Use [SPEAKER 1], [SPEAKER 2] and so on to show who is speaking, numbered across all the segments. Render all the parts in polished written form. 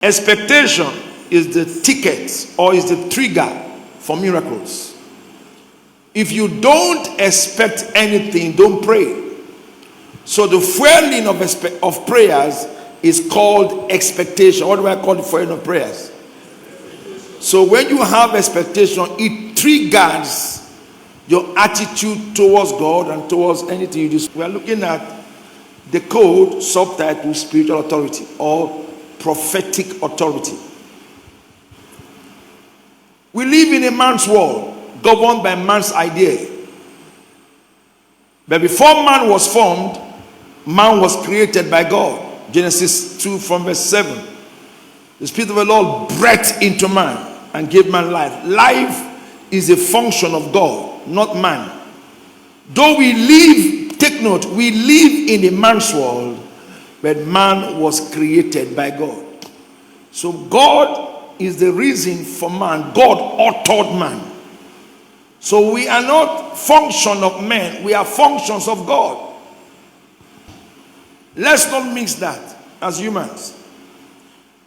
[SPEAKER 1] Expectation is the ticket or is the trigger for miracles. If you don't expect anything, don't pray. So the fueling of prayers is called expectation. What do I call the fueling of prayers? So when you have expectation, it triggers your attitude towards God and towards anything you do. We are looking at the code subtitle spiritual authority or prophetic authority. We live in a man's world governed by man's idea. But before man was formed, man was created by God. Genesis 2 from verse 7. The Spirit of the Lord breathed into man and gave man life. Life is a function of God, not man. Though we live, take note, we live in a man's world, but man was created by God. So God is the reason for man. God authored man. So we are not function of men, we are functions of God. Let's not mix that as humans.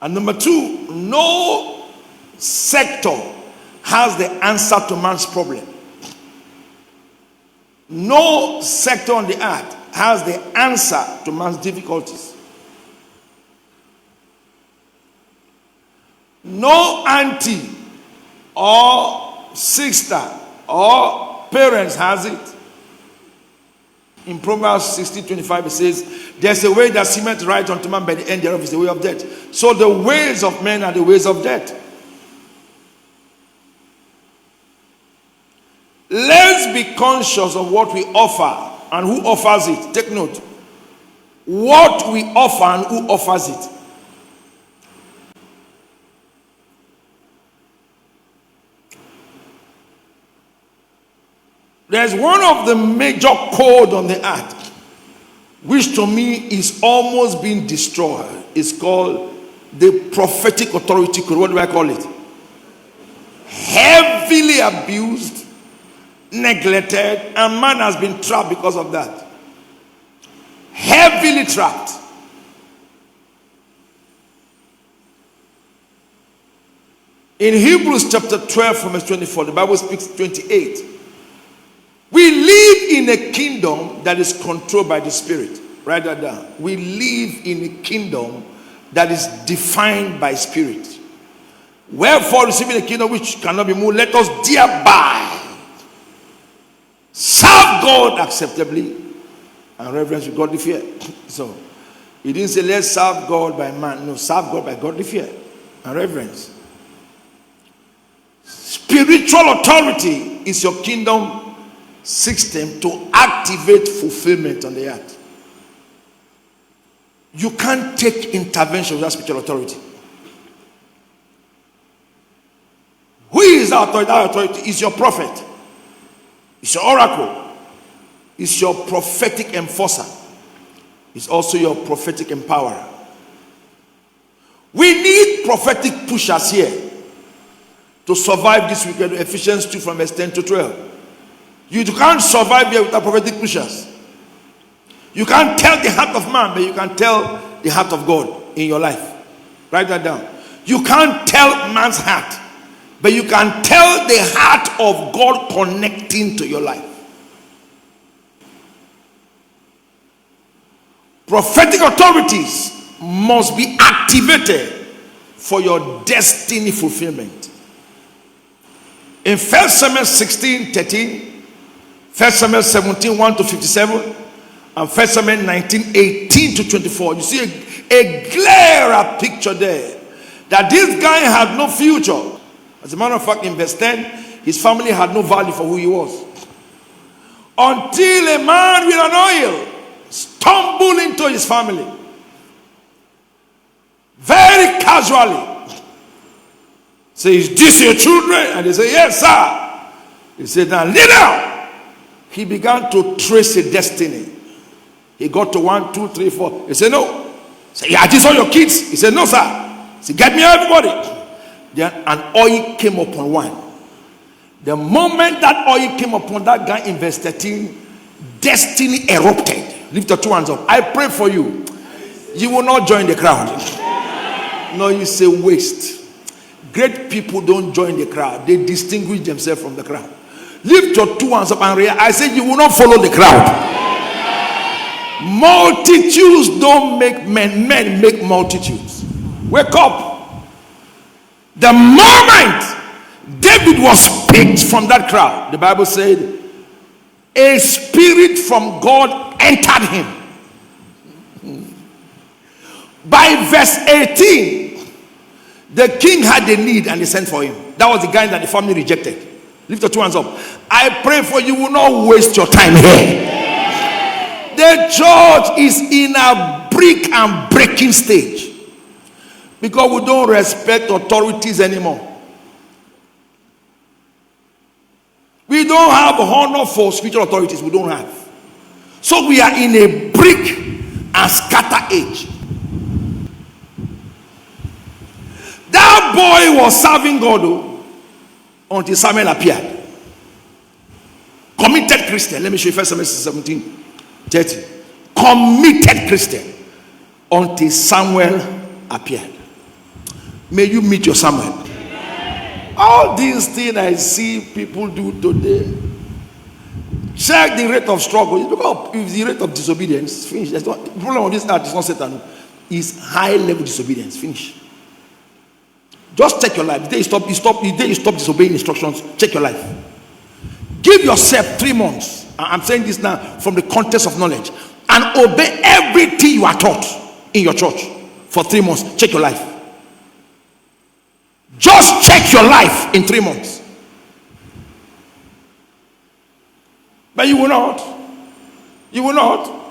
[SPEAKER 1] And number two, no sector has the answer to man's problem. No sector on the earth has the answer to man's difficulties. No auntie or sister or parents has it. In Proverbs 16:25 it says, there's a way that seemeth right unto man, by the end thereof is the way of death. So the ways of men are the ways of death. Let's be conscious of what we offer and who offers it. Take note. What we offer and who offers it. There's one of the major code on the earth, which to me is almost being destroyed. It's called the prophetic authority code. What do I call it? Heavily abused, neglected, and man has been trapped because of that. Heavily trapped. In Hebrews chapter 12 from verse 24, the Bible speaks 28. We live in a kingdom that is controlled by the Spirit. Write that down. We live in a kingdom that is defined by Spirit. Wherefore, receiving a kingdom which cannot be moved, let us thereby serve God acceptably and reverence with godly fear. So, he didn't say let's serve God by man. No, serve God by godly fear and reverence. Spiritual authority is your kingdom system to activate fulfillment on the earth. You can't take intervention without spiritual authority. Who is our authority? Our authority is your prophet. It's your oracle. It's your prophetic enforcer. It's also your prophetic empowerer. We need prophetic pushers here to survive this weekend. Ephesians 2 from verse 10 to 12. You can't survive here without prophetic pushers. You can't tell the heart of man, but you can tell the heart of God in your life. Write that down. You can't tell man's heart, but you can tell the heart of God connecting to your life. Prophetic authorities must be activated for your destiny fulfillment. In 1 Samuel 16:13, 1 Samuel 17, 1 to 57, and 1 Samuel 19, 18 to 24. You see a clearer picture there that this guy had no future. As a matter of fact, in verse 10, his family had no value for who he was. Until a man with an oil stumbled into his family. Very casually. Say, is this your children? And they say, yes, sir. He said, now lay down. He began to trace a destiny. He got to 1, 2, 3, 4. He said, no. He said, yeah, these are your kids. He said, no, sir. He said, get me everybody. Then an oil came upon one. The moment that oil came upon that guy in verse 13, destiny erupted. Lift your two hands up. I pray for you. You will not join the crowd. No, you say waste. Great people don't join the crowd. They distinguish themselves from the crowd. Lift your two hands up and react. I said you will not follow the crowd. Multitudes don't make men. Men make multitudes. Wake up. The moment David was picked from that crowd, the Bible said, a spirit from God entered him. By verse 18, the king had a need and he sent for him. That was the guy that the family rejected. Lift your two hands up. I pray for you will not waste your time here. The church is in a brick and breaking stage because we don't respect authorities anymore. We don't have honor for spiritual authorities. We don't have. So we are in a brick and scatter age. That boy was serving God until Samuel appeared. Committed Christian. Let me show you 1 Samuel 17:30. Committed Christian until Samuel appeared. May you meet your Samuel. All these things I see people do today. Check the rate of struggle. Because if the rate of disobedience, finish. The problem on this earth is not Satan. It's high level disobedience. Finish. Just check your life. The day you stop disobeying instructions, check your life. Give yourself 3 months. I'm saying this now from the context of knowledge. And obey everything you are taught in your church for 3 months. Check your life. Just check your life in 3 months. But you will not. You will not.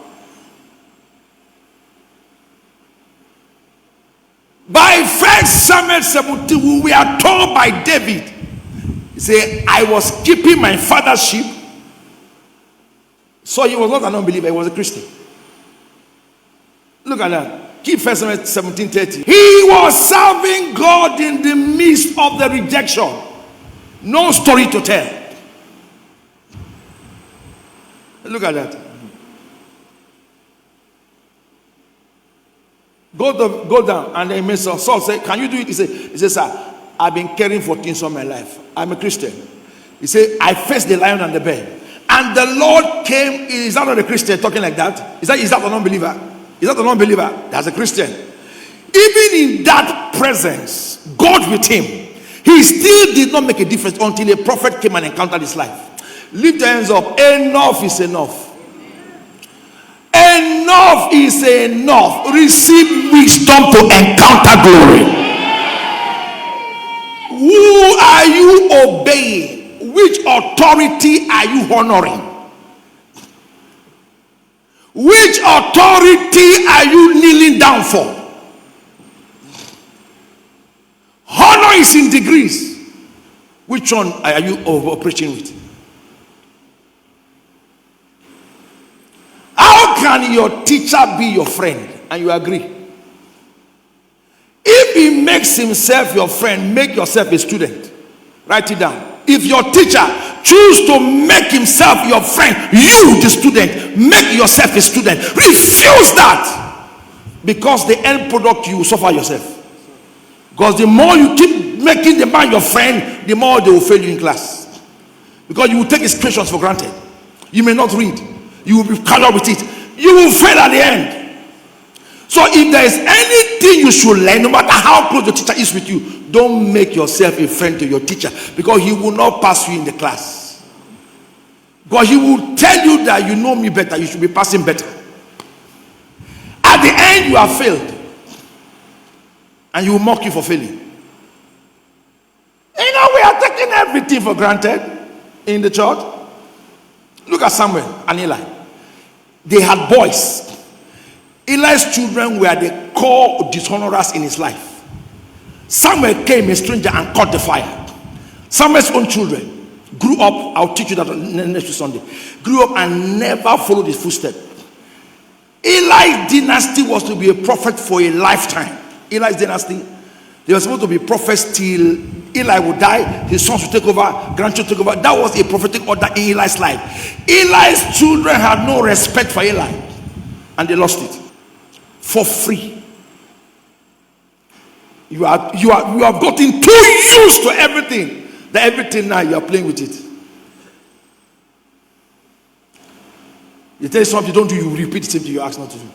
[SPEAKER 1] By 1 Samuel 17, we are told by David, he said, I was keeping my father's sheep. So he was not an unbeliever, he was a Christian. Look at that. Keep 1 Samuel 17:30. He was serving God in the midst of the rejection. No story to tell. Look at that. Go down. And then Saul said, can you do it? He said, sir, I've been caring for things all my life. I'm a Christian. He said, I faced the lion and the bear. And the Lord came. Is that not a Christian talking like that? Is that an unbeliever? Is that an unbeliever? That's a Christian. Even in that presence, God with him, he still did not make a difference until a prophet came and encountered his life. Lift your hands up. Enough is enough. Enough is enough. Receive wisdom to encounter glory. Who are you obeying? Which authority are you honoring? Which authority are you kneeling down for? Honor is in degrees. Which one are you operating with? How can your teacher be your friend and you agree? If he makes himself your friend, make yourself a student. Write it down. If your teacher choose to make himself your friend, you the student, make yourself a student. Refuse that, because the end product you will suffer yourself. Because the more you keep making the man your friend, the more they will fail you in class, because you will take his questions for granted. You may not read, you will be caught up with it, you will fail at the end. So if there is anything you should learn, no matter how close the teacher is with you, don't make yourself a friend to your teacher, because he will not pass you in the class. Because he will tell you that you know me better, you should be passing better. At the end, you have failed, and he will mock you for failing. You know, we are taking everything for granted in the church. Look at Samuel and Eli. They had boys. Eli's children were the core dishonorers in his life. Samuel came a stranger and caught the fire. Samuel's own children grew up. I'll teach you that next Sunday. Grew up and never followed his footsteps. Eli's dynasty was to be a prophet for a lifetime. Eli's dynasty, they were supposed to be prophets till Eli would die, his sons would take over, grandchildren take over. That was a prophetic order in Eli's life. Eli's children had no respect for Eli, and they lost it for free. You have gotten too used to everything. That everything now you are playing with it. You tell something you don't do, you repeat the same thing you ask not to do.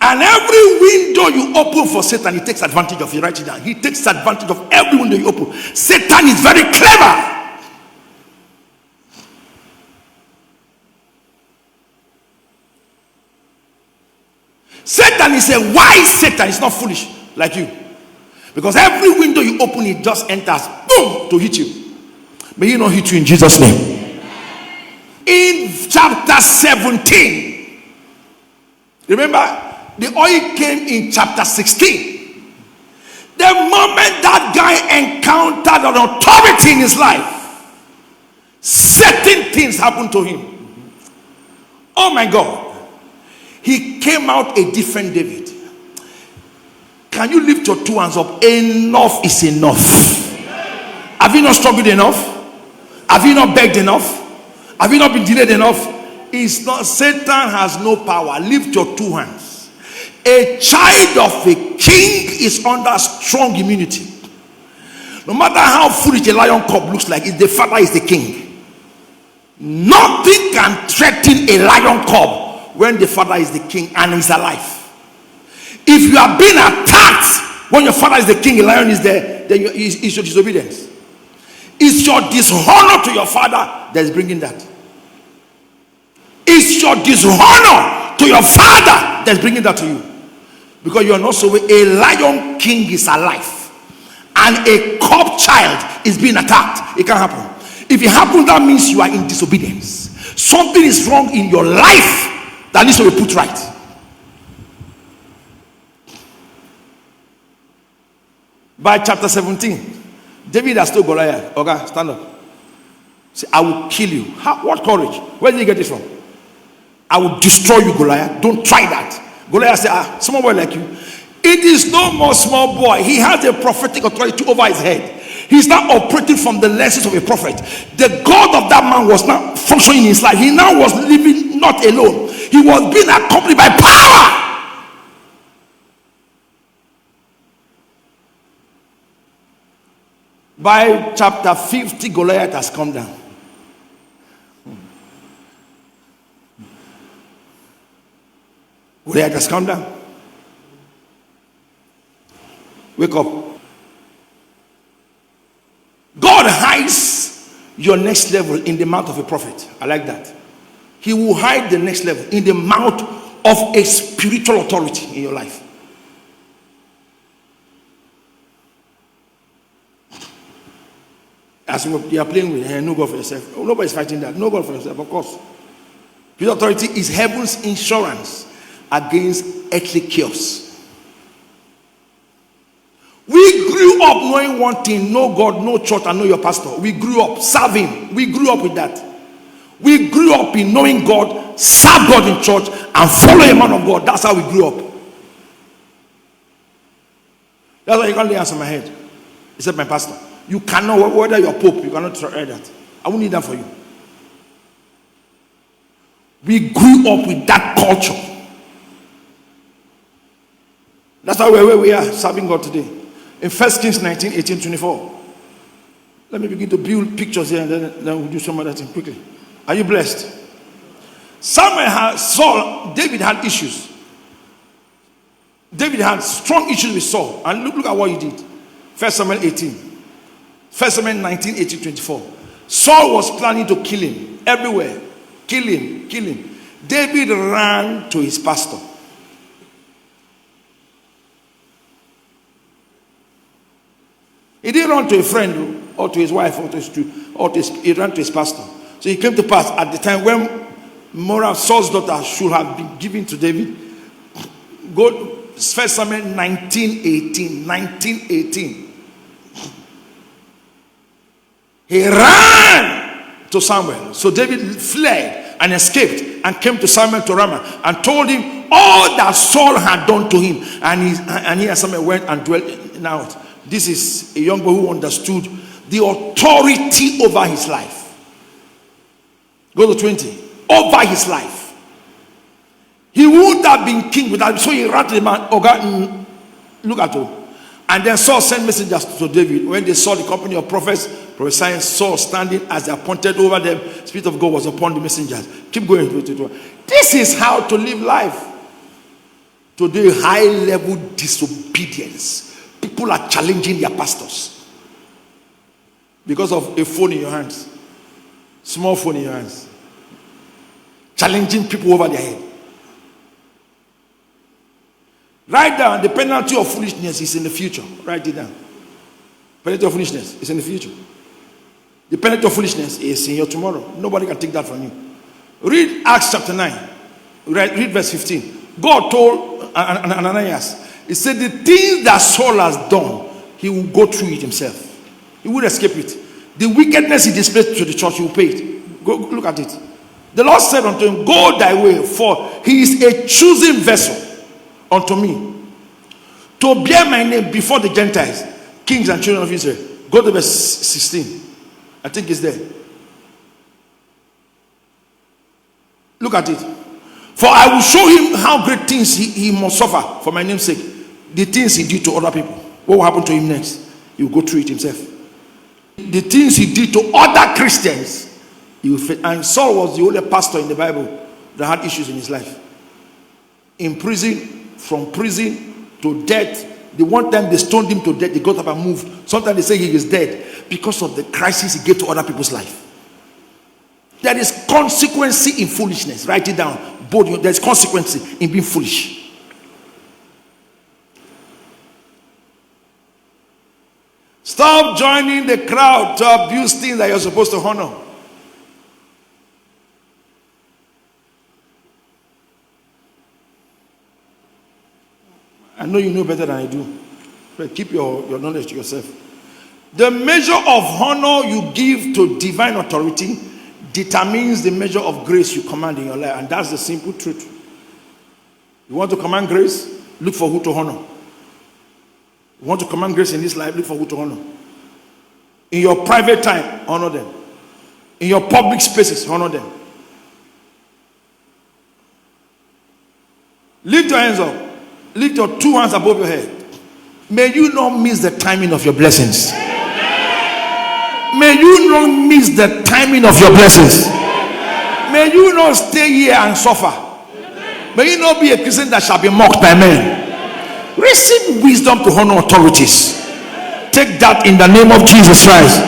[SPEAKER 1] And every window you open for Satan, he takes advantage of it. Write it down. He takes advantage of every window you open. Satan is very clever. Satan is a wise Satan. It's not foolish like you. Because every window you open, it just enters, boom, to hit you. May he not hit you in Jesus' name. In chapter 17, remember, the oil came in chapter 16. The moment that guy encountered an authority in his life, certain things happened to him. Oh my God. He came out a different David. Can you lift your two hands up? Enough is enough. Have you not struggled enough? Have you not begged enough? Have you not been delayed enough? It's not. Satan has no power. Lift your two hands. A child of a king is under strong immunity. No matter how foolish a lion cub looks like, if the father is the king, nothing can threaten a lion cub when the father is the king and is alive. If you are being attacked when your father is the king, a lion is there, then it's your disobedience. It's your dishonor to your father that is bringing that. It's your dishonor to your father that is bringing that to you. Because you are not so. A lion king is alive and a cub child is being attacked. It can't happen. If it happens, that means you are in disobedience. Something is wrong in your life that needs to be put right. By chapter 17, David has told Goliath, okay, stand up. Say, I will kill you. What courage? Where did you get it from? I will destroy you, Goliath. Don't try that. Goliath said, small boy like you. It is no more small boy. He has a prophetic authority over his head. He's now operating from the lessons of a prophet. The God of that man was now functioning in his life. He now was living not alone. He was being accompanied by power. By chapter 50, Goliath has come down. Goliath has come down. Wake up. God hides your next level in the mouth of a prophet. I like that. He will hide the next level in the mouth of a spiritual authority in your life. As you are playing with, no God for yourself. Oh, nobody's fighting that. No God for yourself, of course. Spiritual authority is heaven's insurance against earthly chaos. We grew up knowing one thing: know God, know church, and know your pastor. We grew up serving. We grew up with that. We grew up in knowing God, serve God in church, and follow a man of God. That's how we grew up. That's why you can't lay hands on my head, except my pastor. You cannot, whether you're pope, you cannot try that. I won't need that for you. We grew up with that culture. That's why we're where we are, serving God today. In 1 Kings 19, 18, 24. Let me begin to build pictures here, and then we'll do some other thing quickly. Are you blessed? David had issues. David had strong issues with Saul. And look at what he did. 1 Samuel 18. 1 Samuel 19, 18, 24. Saul was planning to kill him everywhere. Kill him. David ran to his pastor. He didn't run to a friend or to his wife he ran to his pastor. So he came to pass at the time when Merab, Saul's daughter, should have been given to David. Go 1 Samuel 19:18. He ran to Samuel. So David fled and escaped and came to Samuel to Ramah and told him all that Saul had done to him. And he and Samuel went and dwelt in out. This is a young boy who understood the authority over his life. Go to 20. Over his life. He would have been king without. So he ran to the man. Oh God, look at him. And then Saul sent messengers to David. When they saw the company of prophets prophesying, Saul standing as they appointed over them, the Spirit of God was upon the messengers. Keep going. This is how to live life. Today, high level disobedience. People are challenging their pastors because of a phone in your hands, small phone in your hands, challenging people over their head. Write down, the penalty of foolishness is in the future. Write it down. Penalty of foolishness is in the future. The penalty of foolishness is in your tomorrow. Nobody can take that from you. Read Acts chapter 9. Read verse 15. God told Ananias, he said, the things that Saul has done, he will go through it himself. He will escape it. The wickedness he displayed to the church, he will pay it. Go look at it. The Lord said unto him, go thy way, for he is a chosen vessel unto me to bear my name before the Gentiles, kings and children of Israel. Go to verse 16. I think it's there. Look at it. For I will show him how great things he must suffer for my name's sake. The things he did to other people. What will happen to him next? He will go through it himself. The things he did to other Christians, he will face. And Saul was the only pastor in the Bible that had issues in his life. In prison, from prison to death. The one time they stoned him to death, they got up and moved. Sometimes they say he is dead because of the crisis he gave to other people's life. There is consequence in foolishness. Write it down. There is consequence in being foolish. Stop joining the crowd to abuse things that you're supposed to honor. I know you know better than I do, but keep your knowledge to yourself. The measure of honor you give to divine authority determines the measure of grace you command in your life. And that's the simple truth. You want to command grace? Look for who to honor. You want to command grace in this life? Look for who to honor. In your private time, honor them. In your public spaces, honor them. Lift your hands up. Lift your two hands above your head. May you not miss the timing of your blessings. May you not miss the timing of your blessings. May you not stay here and suffer. May you not be a Christian that shall be mocked by men. Receive wisdom to honor authorities. Take that in the name of Jesus Christ.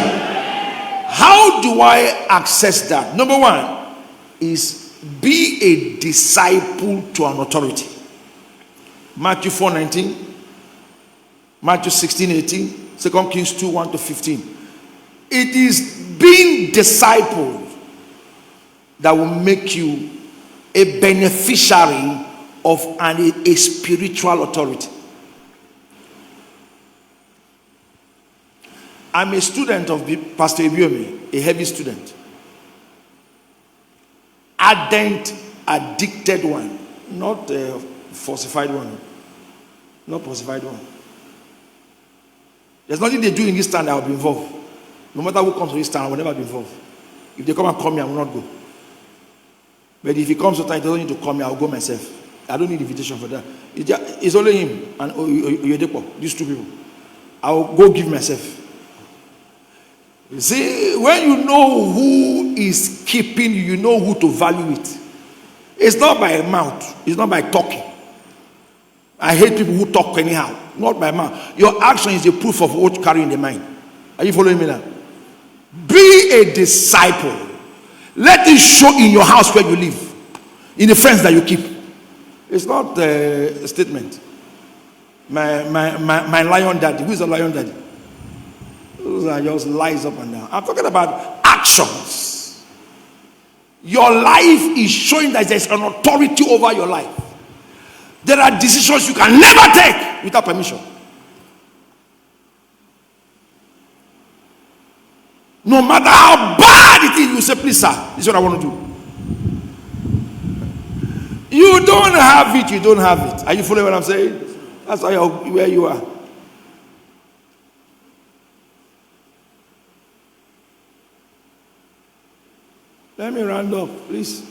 [SPEAKER 1] How do I access that? Number one is be a disciple to an authority. Matthew 4:19, Matthew 16:18, 2 Kings 2:1-15. It is being discipled that will make you a beneficiary of a spiritual authority. I'm a student of Pastor Ibiomi, a heavy student. Ardent, addicted one, not a falsified one. Not falsified one. There's nothing they do in this town that I will be involved. No matter who comes to this town, I will never be involved. If they come and call me, I will not go. But if he comes to town, he doesn't need to call me, I will go myself. I don't need invitation for that. It's only him and Oyedepo, these two people. I will go give myself. You see, when you know who is keeping you, you know who to value it. It's not by mouth. It's not by talking. I hate people who talk anyhow. Not by mouth. Your action is the proof of what you carry in the mind. Are you following me now? Be a disciple. Let it show in your house where you live. In the friends that you keep. It's not a statement. My lion daddy. Who is a lion daddy? Those are just lies up and down. I'm talking about actions. Your life is showing that there's an authority over your life. There are decisions you can never take without permission. No matter how bad it is, you say, please sir, this is what I want to do. You don't have it, you don't have it. Are you following what I'm saying? That's where you are. Let me round up, please.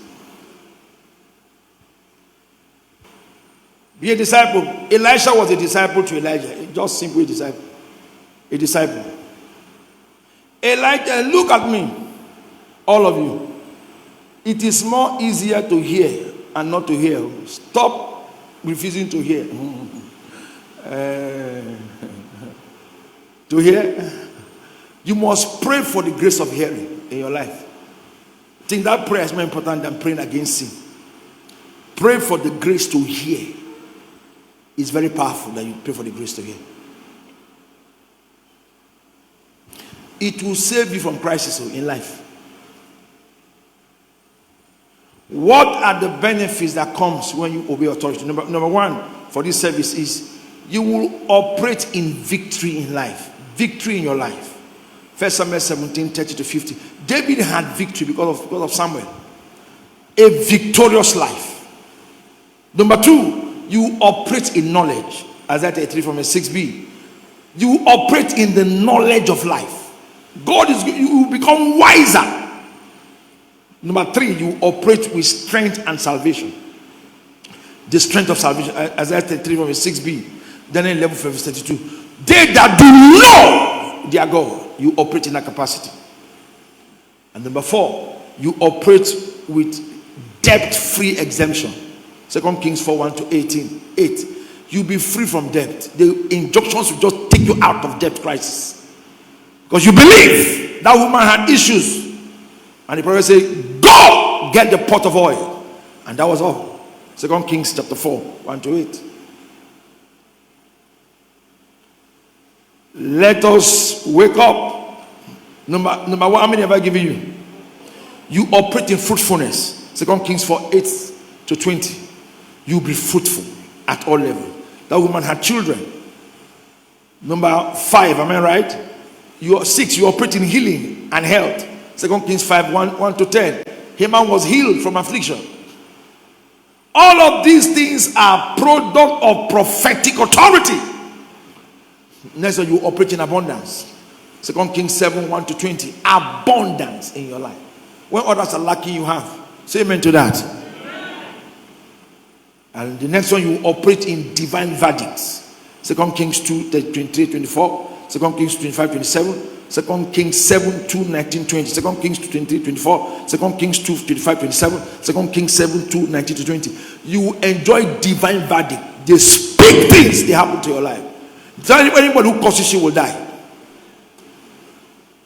[SPEAKER 1] Be a disciple. Elisha was a disciple to Elijah. Just simply a disciple. A disciple. Elijah, look at me. All of you. It is more easier to hear and not to hear. Stop refusing to hear. To hear. You must pray for the grace of hearing in your life. I think that prayer is more important than praying against sin. Pray for the grace to hear. It's very powerful that you pray for the grace to hear. It will save you from crisis in life. What are the benefits that comes when you obey authority? Number one for this service is you will operate in victory in life. Victory in your life. 1 Samuel 17:30-50. David had victory because of Samuel. A victorious life. Number two, you operate in knowledge. Isaiah 33 from 6b. You operate in the knowledge of life. You will become wiser. Number three, you operate with strength and salvation. The strength of salvation. Isaiah 33 from 6b. Daniel 11 verse 32. They that do know their God, you operate in that capacity. And number four, you operate with debt-free exemption. 2 Kings 4:1-18. 8. You'll be free from debt. The injunctions will just take you out of debt crisis. Because you believe that woman had issues. And the prophet said, go get the pot of oil. And that was all. 2 Kings chapter 4:1-8. Let us wake up. Number one, how many have I given you? You operate in fruitfulness. 2 Kings 4:8-20. You'll be fruitful at all levels. That woman had children. Number 5, am I right? 6, you operate in healing and health. 2 Kings 5:1-10. Haman was healed from affliction. All of these things are product of prophetic authority. Next one, you operate in abundance. 2 Kings 7:1-20. Abundance in your life. When others are lacking, you have. Say amen to that. And the next one, you operate in divine verdicts. 2 Kings 2:23-24. 2 Kings 25:27. 2 Kings 7:2-19-20. 2 Kings 2:23-24. 2 Kings 2:25-27. 2 Kings 7:2-19-20. You enjoy divine verdict. They speak things, they happen to your life. Anybody who causes you will die.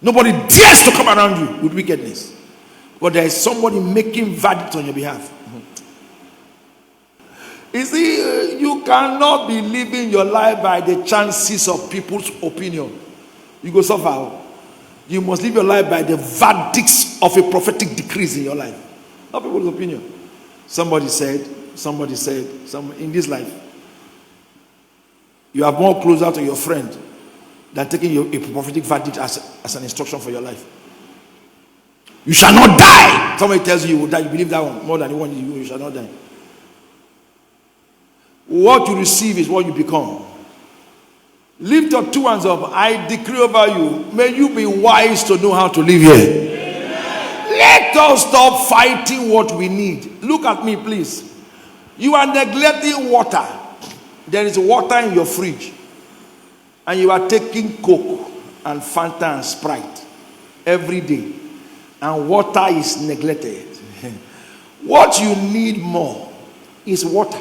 [SPEAKER 1] Nobody dares to come around you with wickedness. But there is somebody making verdict on your behalf. You see, you cannot be living your life by the chances of people's opinion. You go suffer. You must live your life by the verdicts of a prophetic decrease in your life. Not people's opinion. Somebody said, in this life, you are more closer to your friend than taking a prophetic verdict as an instruction for your life. You shall not die. Somebody tells you you will die. You believe that one more than the one you shall not die. What you receive is what you become. Lift your two hands up. I decree over you. May you be wise to know how to live here. Amen. Let us stop fighting what we need. Look at me, please. You are neglecting water. There is water in your fridge. And you are taking Coke and Fanta and Sprite every day. And water is neglected. What you need more is water.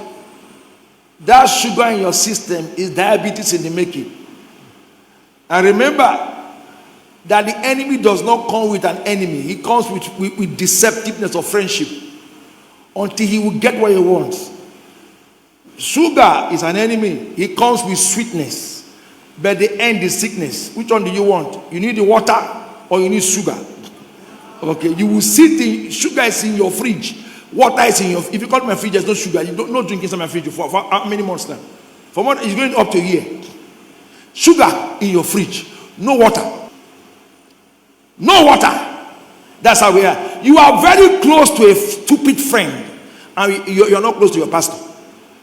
[SPEAKER 1] That sugar in your system is diabetes in the making. And remember that the enemy does not come with an enemy. He comes with deceptiveness of friendship until he will get what he wants. Sugar is an enemy. He comes with sweetness, but the end is sickness. Which one do you want? You need the water or you need sugar? Okay, you will see sugar is in your fridge. Water is in your. If you call my fridge, there's no sugar. You don't drink inside my fridge for how many months now? For months, it's going up to a year. Sugar in your fridge, no water. No water. That's how we are. You are very close to a stupid friend, and you're not close to your pastor.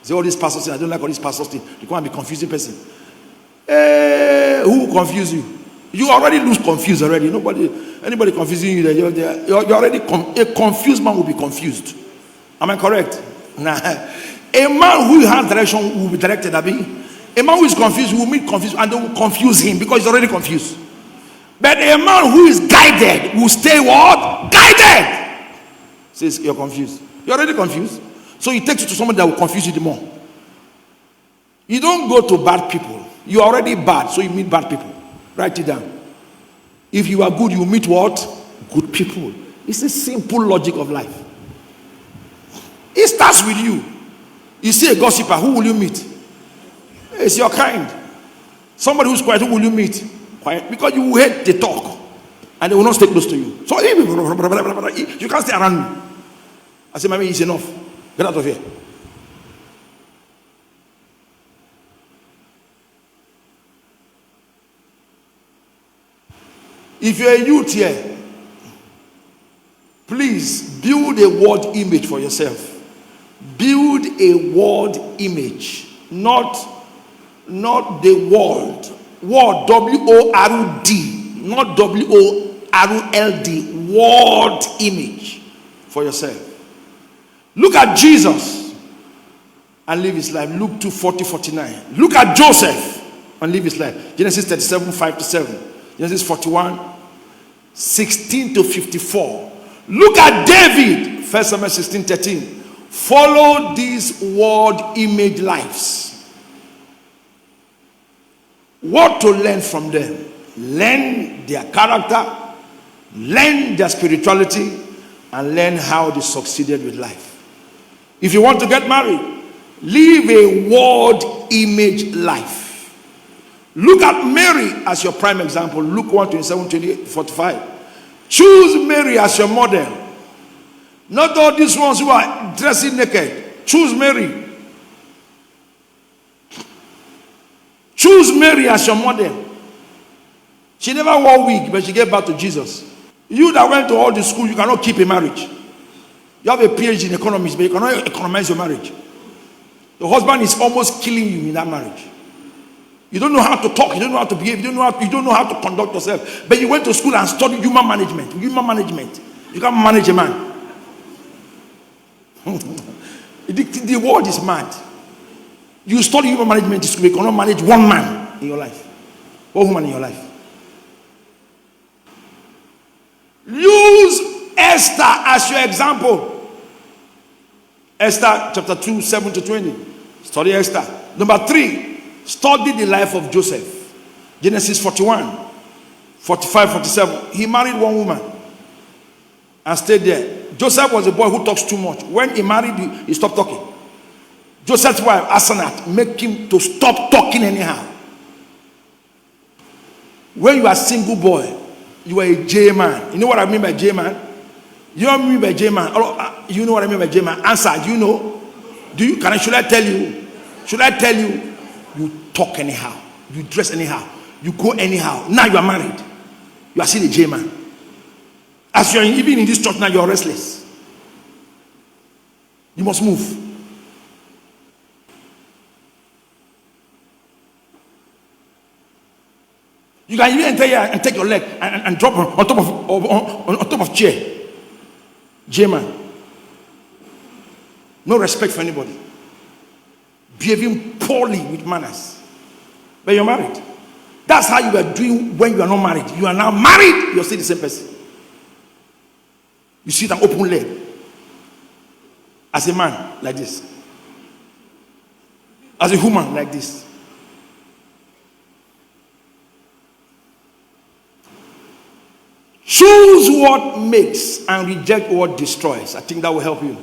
[SPEAKER 1] Say all these pastors, I don't like all these pastors. You can't be confusing person. Who will confuse you? You already lose confused already. Anybody confusing you, you're already a confused man will be confused. Am I correct? Nah. A A man who has direction will be directed, Abi. A man who is confused will meet confused and they will confuse him because he's already confused. But a man who is guided will stay what? Guided. Says you're confused. You're already confused. So he takes you to somebody that will confuse you the more. You don't go to bad people. You're already bad, so you meet bad people. Write it down. If you are good, you meet what? Good people. It's a simple logic of life. It starts with you. You see a gossiper, who will you meet? It's your kind. Somebody who's quiet, who will you meet? Quiet. Because you hate the talk. And they will not stay close to you. So you can't stay around me. I say, Mommy, it's enough. Get out of here. If you're a youth here, please build a word image for yourself. Build a word image, not the world. Word, W-O-R-D, not W-O-R-L-D. Word image for yourself. Look at Jesus and live his life. Luke 2:40-49. Look at Joseph and live his life. Genesis 37:5-7. Genesis 41:16-54. Look at David. 1 Samuel 16:13. Follow these word image lives. What to learn from them? Learn their character, learn their spirituality, and learn how they succeeded with life. If you want to get married, live a word image life. Look at Mary as your prime example. Luke 1:27-45. Choose Mary as your model. Not all these ones who are dressing naked. Choose Mary. Choose Mary as your model. She never wore wig, but she gave birth to Jesus. You that went to all the school, you cannot keep a marriage. You have a PhD in economics, but you cannot economize your marriage. The husband is almost killing you in that marriage. You don't know how to talk, you don't know how to behave, you don't know how to conduct yourself. But you went to school and studied human management. You can't manage a man. The world is mad. You study human management in school, you cannot manage one man in your life. One woman in your life. Use Esther as your example. Esther chapter 2:7-20. Study Esther. Number 3, study the life of Joseph. Genesis 41:45-47. He married one woman and stayed there. Joseph was a boy who talks too much. When he married, he stopped talking. Joseph's wife, Asenath, make him to stop talking anyhow. When you are a single boy, you are a J man. You know what I mean by J man? You know what I mean by J man? You know what I mean by J man? Answer. Do you know? Should I tell you? Should I tell you? You talk anyhow. You dress anyhow. You go anyhow. Now you are married. You are still a J man. As you are even in this church now, you are restless. You must move. You can even enter here and take your leg and drop on top of chair. J-man. No respect for anybody. Behaving poorly with manners. But you're married. That's how you are doing when you are not married. You are now married, you're still the same person. You sit an open leg. As a man, like this. As a woman, like this. Choose what makes and reject what destroys. I think that will help you.